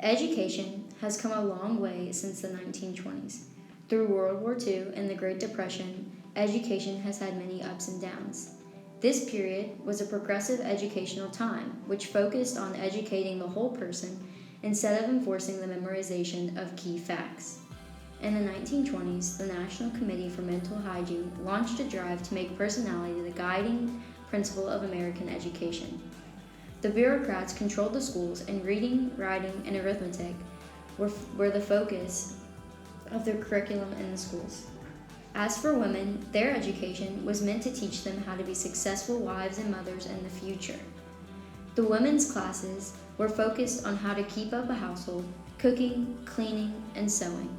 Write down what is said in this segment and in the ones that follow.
Education has come a long way since the 1920s. Through World War II and the Great Depression, education has had many ups and downs. This period was a progressive educational time which focused on educating the whole person instead of enforcing the memorization of key facts. In the 1920s, the National Committee for Mental Hygiene launched a drive to make personality the guiding principle of American education. The bureaucrats controlled the schools, and reading, writing, and arithmetic were the focus of their curriculum in the schools. As for women, their education was meant to teach them how to be successful wives and mothers in the future. The women's classes were focused on how to keep up a household, cooking, cleaning, and sewing.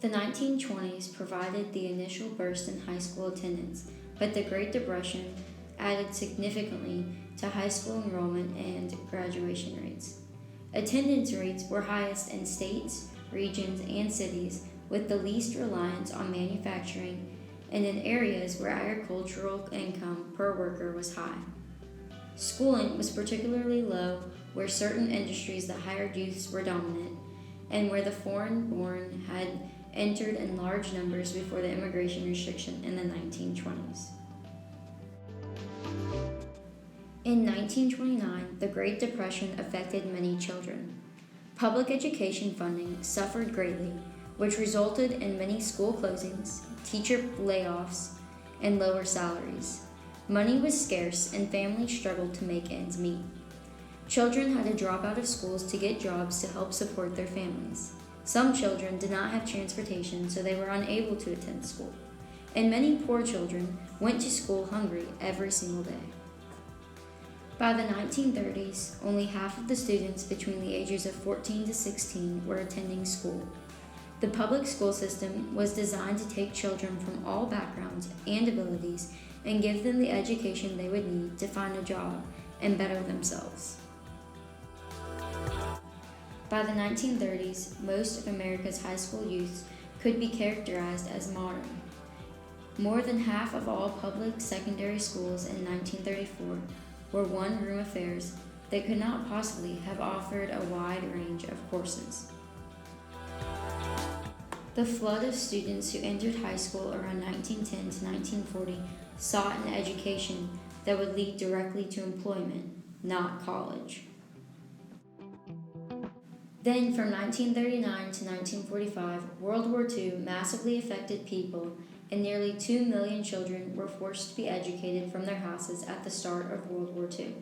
The 1920s provided the initial burst in high school attendance, but the Great Depression added significantly to high school enrollment and graduation rates. Attendance rates were highest in states, regions, and cities with the least reliance on manufacturing and in areas where agricultural income per worker was high. Schooling was particularly low where certain industries that hired youths were dominant and where the foreign-born had entered in large numbers before the immigration restriction in the 1920s. In 1929, the Great Depression affected many children. Public education funding suffered greatly, which resulted in many school closings, teacher layoffs, and lower salaries. Money was scarce and families struggled to make ends meet. Children had to drop out of schools to get jobs to help support their families. Some children did not have transportation, so they were unable to attend school. And many poor children went to school hungry every single day. By the 1930s, only half of the students between the ages of 14 to 16 were attending school. The public school system was designed to take children from all backgrounds and abilities and give them the education they would need to find a job and better themselves. By the 1930s, most of America's high school youths could be characterized as modern. More than half of all public secondary schools in 1934 were one-room affairs that could not possibly have offered a wide range of courses. The flood of students who entered high school around 1910 to 1940 sought an education that would lead directly to employment, not college. Then, from 1939 to 1945, World War II massively affected people, and nearly 2 million children were forced to be educated from their houses at the start of World War II.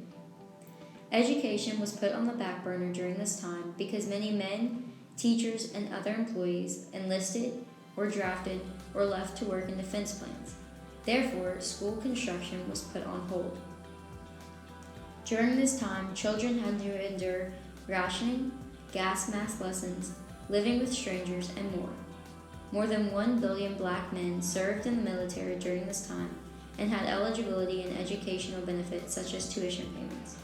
Education was put on the back burner during this time because many men, teachers, and other employees enlisted, or drafted, or left to work in defense plants. Therefore, school construction was put on hold. During this time, children had to endure rationing, gas mask lessons, living with strangers, and more. More than 1 billion black men served in the military during this time and had eligibility in educational benefits such as tuition payments.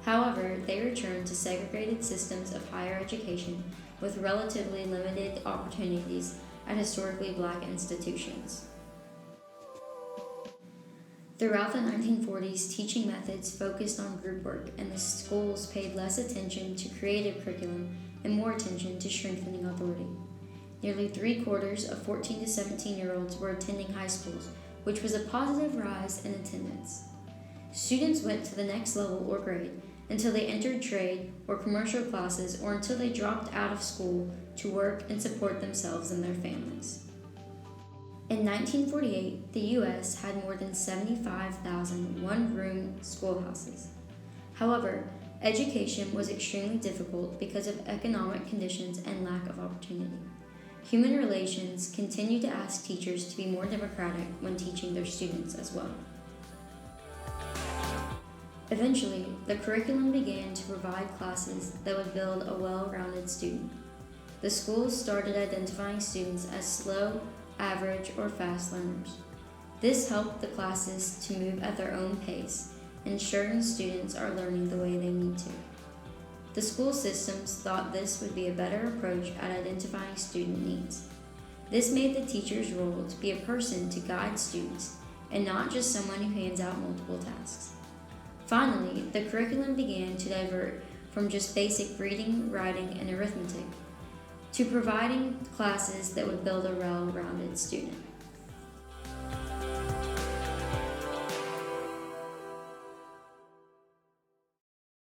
However, they returned to segregated systems of higher education with relatively limited opportunities at historically black institutions. Throughout the 1940s, teaching methods focused on group work, and the schools paid less attention to creative curriculum and more attention to strengthening authority. Nearly 3/4 of 14 to 17-year-olds were attending high schools, which was a positive rise in attendance. Students went to the next level or grade until they entered trade or commercial classes or until they dropped out of school to work and support themselves and their families. In 1948, the U.S. had more than 75,000 one-room schoolhouses. However, education was extremely difficult because of economic conditions and lack of opportunity. Human Relations continued to ask teachers to be more democratic when teaching their students as well. Eventually, the curriculum began to provide classes that would build a well-rounded student. The schools started identifying students as slow, average, or fast learners. This helped the classes to move at their own pace, ensuring students are learning the way they need to. The school systems thought this would be a better approach at identifying student needs. This made the teacher's role to be a person to guide students and not just someone who hands out multiple tasks. Finally, the curriculum began to divert from just basic reading, writing, and arithmetic to providing classes that would build a well-rounded student.